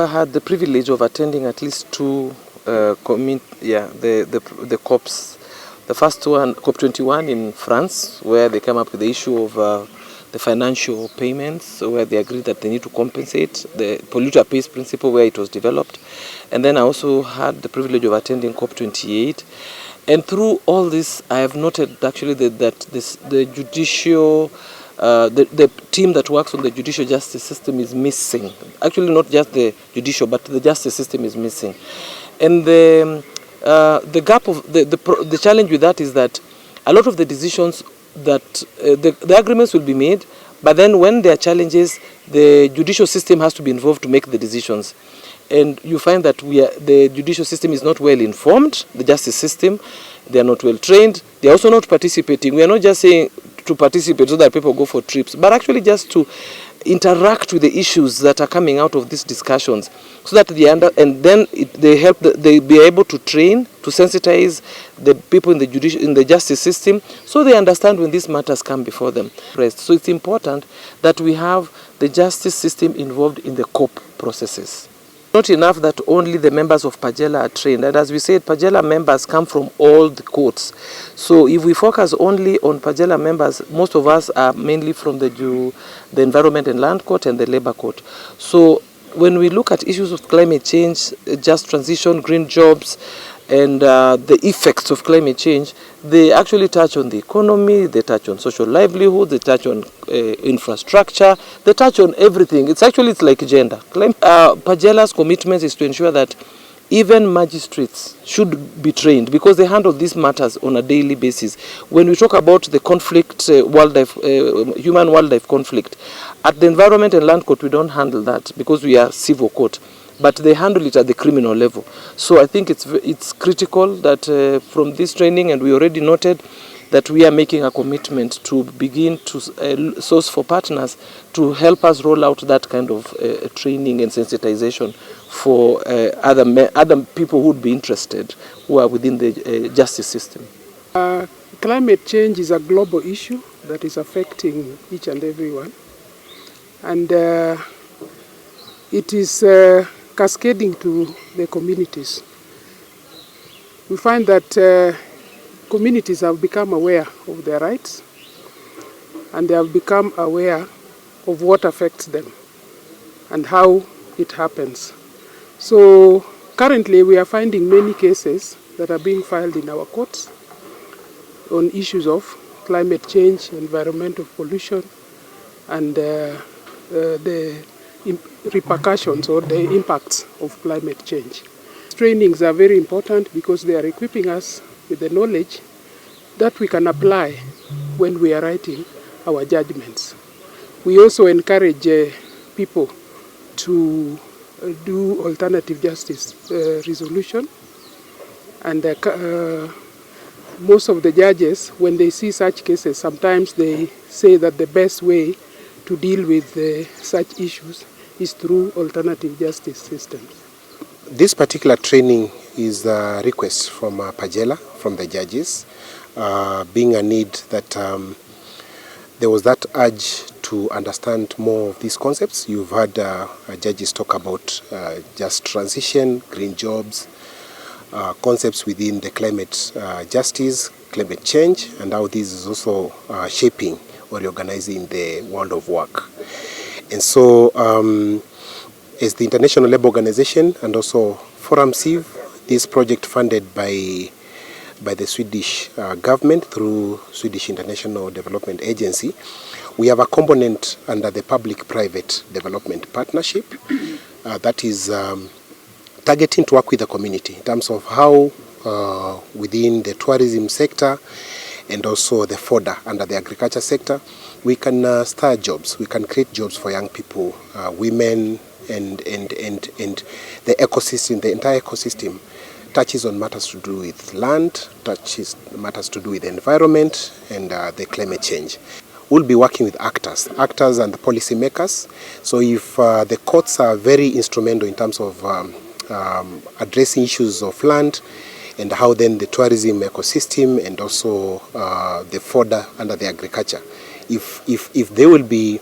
I had the privilege of attending at least two the COPs. The first one, COP21 in France, where they came up with the issue of the financial payments, where they agreed that they need to compensate, the polluter pays principle where it was developed. And then I also had the privilege of attending COP28. And through all this, I have noted actually that the judicial, the team that works on the judicial justice system is missing. Actually, not just the judicial, but the justice system is missing. And the gap of the challenge with that is that a lot of the decisions that the agreements will be made, but then when there are challenges, the judicial system has to be involved to make the decisions. And you find that the judicial system is not well informed, the justice system, they are not well trained, they are also not participating. We are not just saying to participate so that people go for trips, but actually just to interact with the issues that are coming out of these discussions, so that they be able to train, to sensitize the people in the justice system, so they understand when these matters come before them. So it's important that we have the justice system involved in the COP processes. Not enough that only the members of Pagela are trained, and as we said, Pagela members come from all the courts. So if we focus only on Pagela members, most of us are mainly from the Environment and Land Court and the Labor Court. So when we look at issues of climate change, just transition, green jobs, and the effects of climate change, they actually touch on the economy, they touch on social livelihood, they touch on infrastructure, they touch on everything. It's like gender. Pagela's commitment is to ensure that even magistrates should be trained, because they handle these matters on a daily basis. When we talk about the conflict, human-wildlife conflict, at the Environment and Land Court we don't handle that because we are civil court, but they handle it at the criminal level. So I think it's critical that from this training, and we already noted that we are making a commitment to begin to source for partners to help us roll out that kind of training and sensitization for other people who would be interested, who are within the justice system. Climate change is a global issue that is affecting each and everyone, and it is cascading to the communities. We find that communities have become aware of their rights, and they have become aware of what affects them and how it happens. So currently we are finding many cases that are being filed in our courts on issues of climate change, environmental pollution, and the repercussions or the impacts of climate change. Trainings are very important because they are equipping us with the knowledge that we can apply when we are writing our judgments. We also encourage people to do alternative justice resolution, and most of the judges, when they see such cases, sometimes they say that the best way to deal with such issues is through alternative justice systems. This particular training is a request from Pagela, from the judges, being a need that there was that urge to understand more of these concepts. You've heard judges talk about just transition, green jobs, concepts within the climate justice, climate change, and how this is also shaping or reorganizing the world of work. And so as the International Labour Organization and also Forum Civ, this project funded by the Swedish government through Swedish International Development Agency, we have a component under the Public-Private Development Partnership that is targeting to work with the community in terms of how within the tourism sector and also the fodder under the agriculture sector, we can start jobs, we can create jobs for young people, women, and the ecosystem, the entire ecosystem touches on matters to do with land, touches matters to do with the environment and the climate change. We'll be working with actors and the policymakers. So if the courts are very instrumental in terms of addressing issues of land and how then the tourism ecosystem and also the fodder under the agriculture, if they will be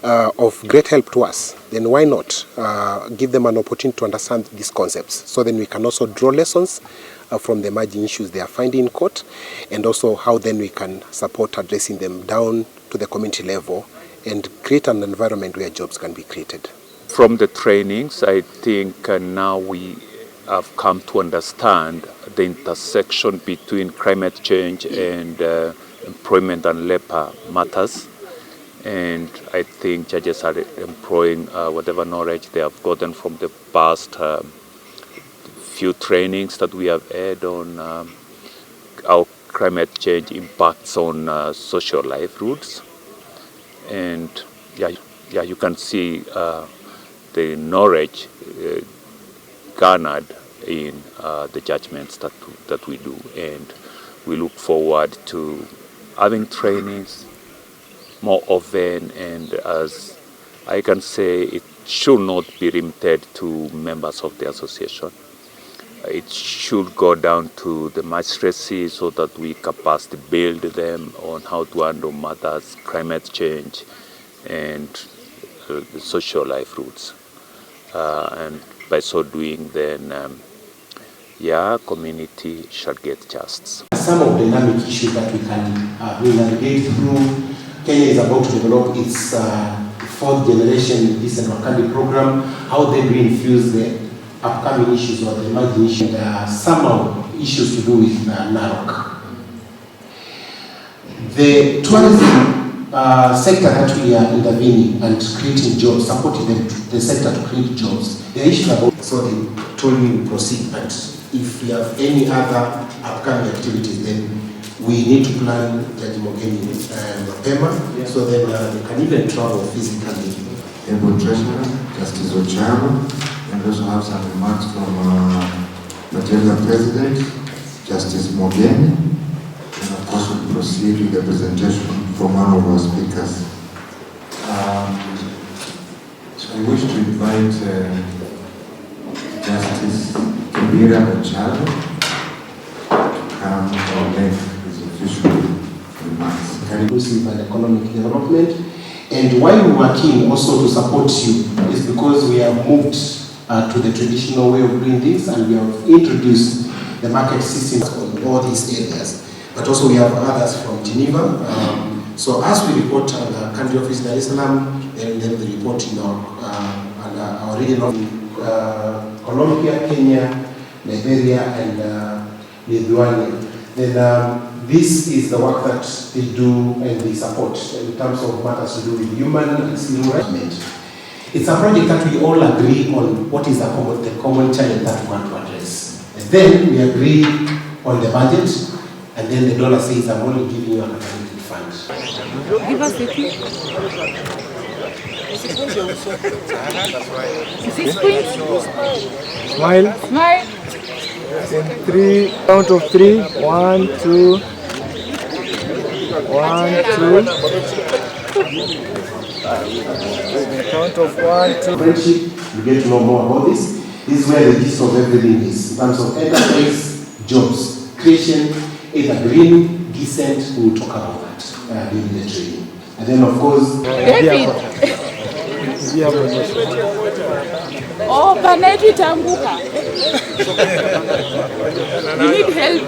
of great help to us, then why not give them an opportunity to understand these concepts, so then we can also draw lessons from the emerging issues they are finding in court, and also how then we can support addressing them down to the community level and create an environment where jobs can be created. From the trainings, I think now we have come to understand the intersection between climate change and employment and labor matters. And I think judges are employing whatever knowledge they have gotten from the past few trainings that we have had on how climate change impacts on social livelihoods. And yeah, you can see the knowledge garnered in the judgments that we do, and we look forward to having trainings more often. And as I can say, it should not be limited to members of the association. It should go down to the magistracy so that we capacity build them on how to handle matters, climate change, and the social livelihoods. And by so doing, then community shall get justice. Some of the dynamic issues that we can navigate through. Kenya is about to develop its fourth generation decent Wakandi program. How they will infuse the upcoming issues or the emerging issues. Some issues to do with Narok. The tourism sector that we are intervening and creating jobs, supporting the sector to create jobs. The issue about, so they told me to proceed, but if we have any other upcoming activities, then we need to plan Judge Mogeni mapema, so then they can even travel physically. Able Treasurer, Justice Ocharo, and also have some remarks from the General President, Justice Mogeni, and of course we'll proceed with the presentation from one of our speakers. So I wish to invite Justice Kibira Ocharo to come and make his official remarks. Inclusive and economic development. And why we were keen also to support you is because we have moved to the traditional way of doing things, and we have introduced the market system on all these areas. But also we have others from Geneva. So as we report on the country office in Dar es Salaam, and then the report in our regional Colombia, Kenya, Liberia, and Lithuania. Then this is the work that they do and they support in terms of matters to do with human and civil rights. It's a project that we all agree on what is the common challenge that we want to address. And then we agree on the budget, and then the donor says, I'm only giving you an academic fund. Give us the key. 6 points. Smile. Smile. In 3, count of 3. 1, 2. 1, 2. Count of 1, 2. Friendship, you get to know more about this. This is where the gist of everything is. In terms of enterprise, jobs, creation, either green, decent, we will talk about that during the training. And then of course, David. Oh, Panetu Tambuka. We need help.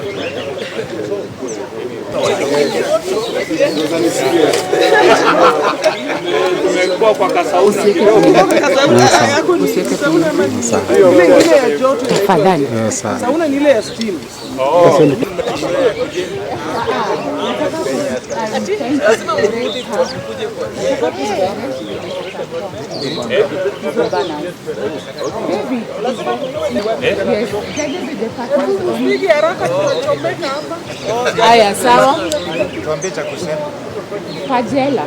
Aya, sawa. Tuambie cha kusema. Pajela.